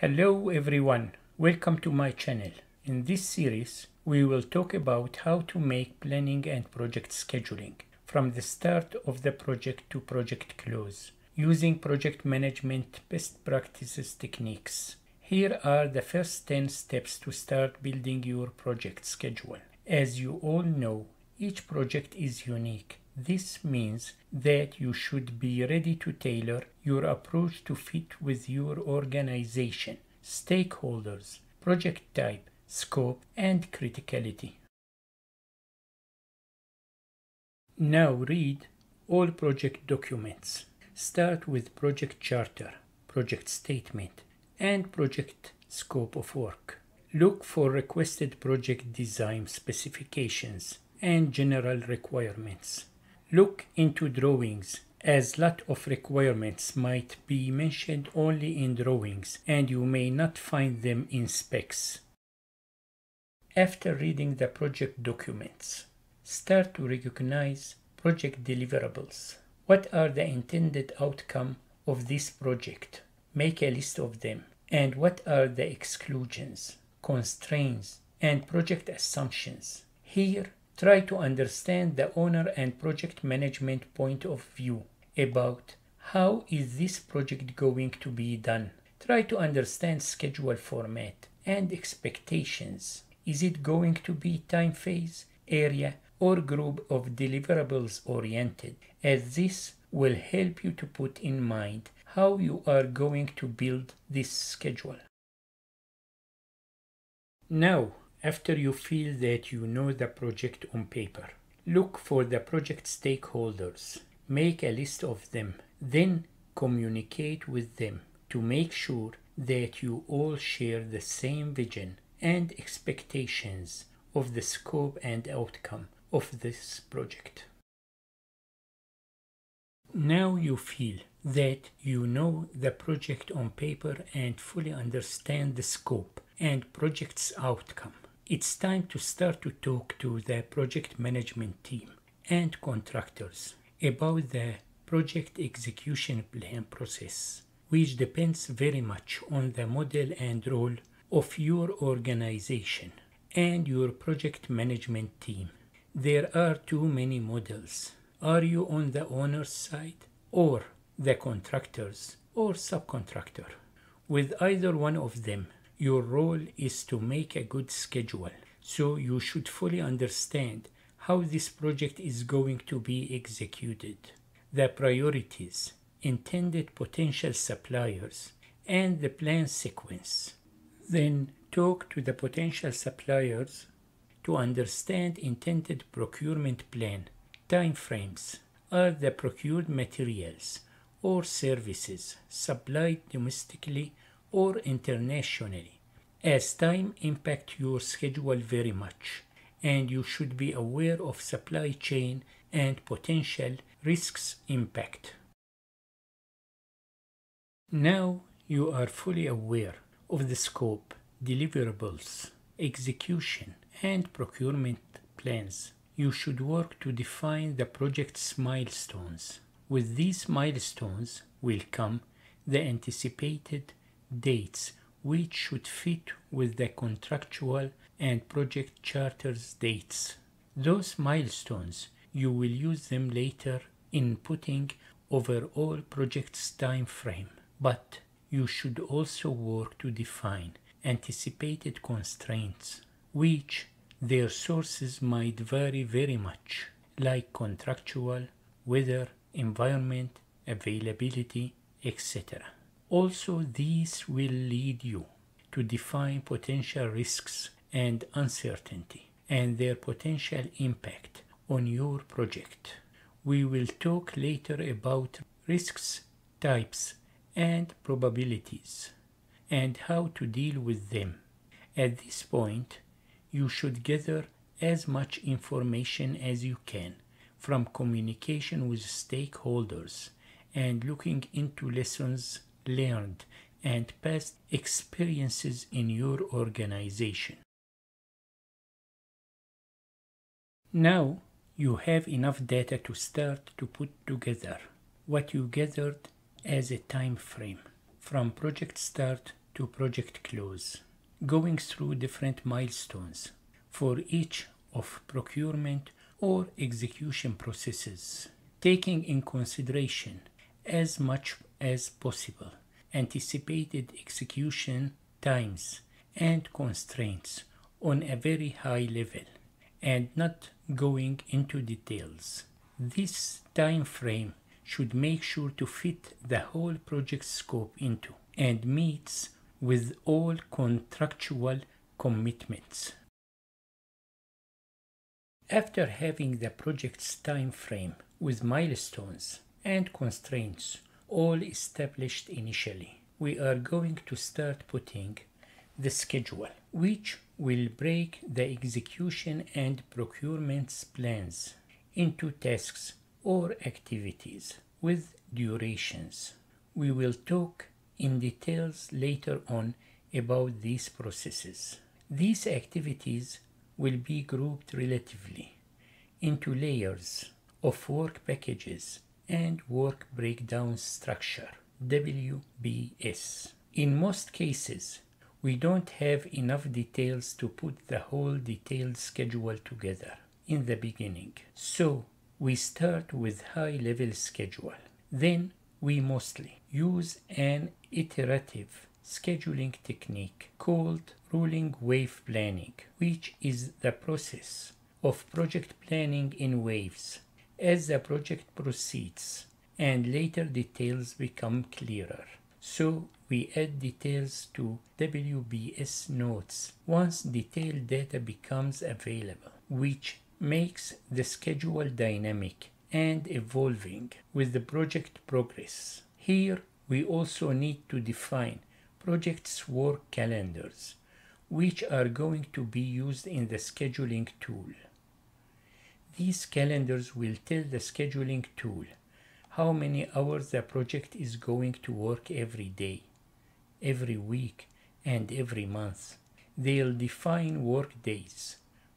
Hello everyone, welcome to my channel. In this series, we will talk about how to make planning and project scheduling from the start of the project to project close, using project management best practices techniques. Here are the first 10 steps to start building your project schedule. As you all know, each project is unique. This means that you should be ready to tailor your approach to fit with your organization, stakeholders, project type, scope, and criticality. Now read all project documents. Start with project charter, project statement, and project scope of work. Look for requested project design specifications and general requirements. Look into drawings, as lot of requirements might be mentioned only in drawings and you may not find them in specs. After reading the project documents, start to recognize project deliverables. What are the intended outcome of this project? Make a list of them. And what are the exclusions, constraints, and project assumptions? Here, try to understand the owner and project management point of view about how is this project going to be done. Try to understand schedule format and expectations. Is it going to be time phase, area, or group of deliverables oriented, as this will help you to put in mind how you are going to build this schedule. Now, after you feel that you know the project on paper, look for the project stakeholders. Make a list of them, then communicate with them to make sure that you all share the same vision and expectations of the scope and outcome of this project. Now you feel that you know the project on paper and fully understand the scope and project's outcome. It's time to start to talk to the project management team and contractors about the project execution plan process, which depends very much on the model and role of your organization and your project management team. There are too many models. Are you on the owner's side or the contractors or subcontractor? With either one of them, your role is to make a good schedule, so you should fully understand how this project is going to be executed, the priorities, intended potential suppliers, and the plan sequence. Then talk to the potential suppliers to understand intended procurement plan, time frames. Are the procured materials or services supplied domestically or internationally, as time impact your schedule very much, and you should be aware of supply chain and potential risks impact. Now you are fully aware of the scope, deliverables, execution, and procurement plans. You should work to define the project's milestones. With these milestones will come the anticipated dates, which should fit with the contractual and project charter's dates. Those milestones, you will use them later in putting overall project's time frame, but you should also work to define anticipated constraints, which their sources might vary very much, like contractual, weather, environment, availability, etc. Also, these will lead you to define potential risks and uncertainty and their potential impact on your project. We will talk later about risks, types, and probabilities, and how to deal with them. At this point, you should gather as much information as you can from communication with stakeholders and looking into lessons learned and past experiences in your organization. Now you have enough data to start to put together what you gathered as a time frame from project start to project close, going through different milestones for each of procurement or execution processes, taking in consideration as much as possible anticipated execution times and constraints on a very high level and not going into details. This time frame should make sure to fit the whole project scope into and meets with all contractual commitments. After having the project's time frame with milestones and constraints all established initially, we are going to start putting the schedule, which will break the execution and procurement plans into tasks or activities with durations. We will talk in details later on about these processes. These activities will be grouped relatively into layers of work packages and work breakdown structure, WBS. In most cases, we don't have enough details to put the whole detailed schedule together in the beginning. So we start with high-level schedule. Then we mostly use an iterative scheduling technique called rolling wave planning, which is the process of project planning in waves as the project proceeds and later details become clearer. So we add details to WBS notes once detailed data becomes available, which makes the schedule dynamic and evolving with the project progress. Here we also need to define project's work calendars, which are going to be used in the scheduling tool. These calendars will tell the scheduling tool how many hours the project is going to work every day, every week, and every month. They'll define work days,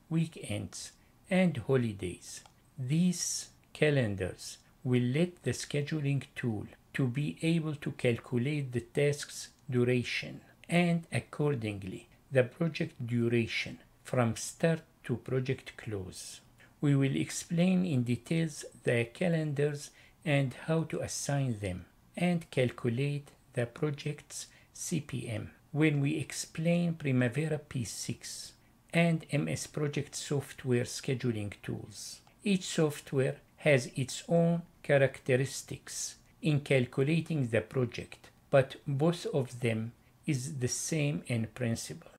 weekends, and holidays. These calendars will let the scheduling tool to be able to calculate the task's duration and accordingly the project duration from start to project close. We will explain in details the calendars and how to assign them and calculate the project's CPM when we explain Primavera P6 and MS Project software scheduling tools. Each software has its own characteristics in calculating the project, but both of them is the same in principle.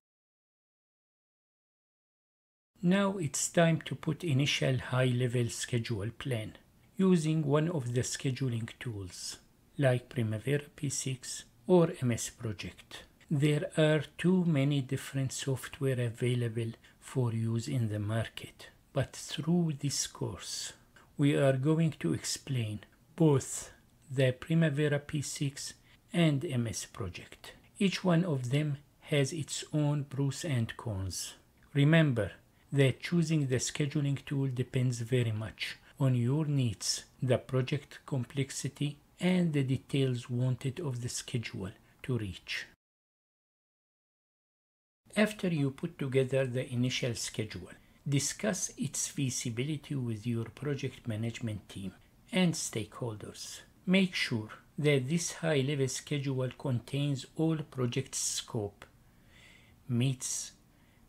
Now it's time to put initial high-level schedule plan using one of the scheduling tools like Primavera P6 or MS Project. There are too many different software available for use in the market, but through this course we are going to explain both the Primavera P6 and MS Project. Each one of them has its own pros and cons. Remember that choosing the scheduling tool depends very much on your needs, the project complexity, and the details wanted of the schedule to reach. After you put together the initial schedule, discuss its feasibility with your project management team and stakeholders. Make sure that this high-level schedule contains all project scope, meets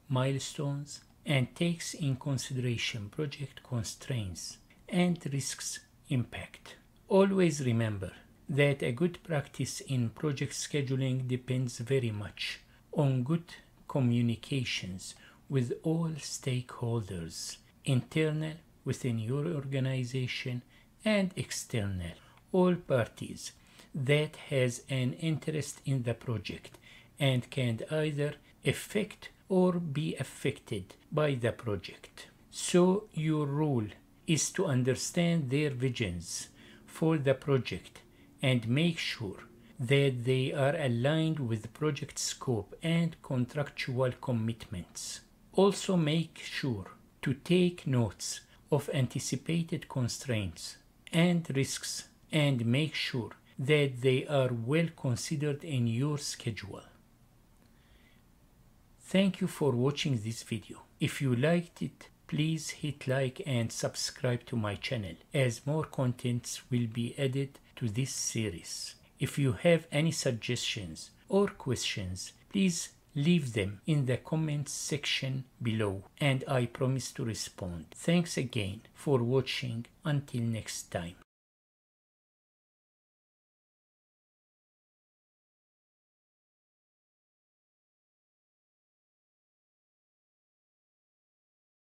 milestones, and takes in consideration project constraints and risks impact. Always remember that a good practice in project scheduling depends very much on good communications with all stakeholders, internal within your organization and external, all parties that has an interest in the project and can either affect or be affected by the project. So your role is to understand their visions for the project and make sure that they are aligned with project scope and contractual commitments. Also make sure to take notes of anticipated constraints and risks and make sure that they are well considered in your schedule. Thank you for watching this video. If you liked it, please hit like and subscribe to my channel, as more contents will be added to this series. If you have any suggestions or questions, please leave them in the comments section below, and I promise to respond. Thanks again for watching. Until next time.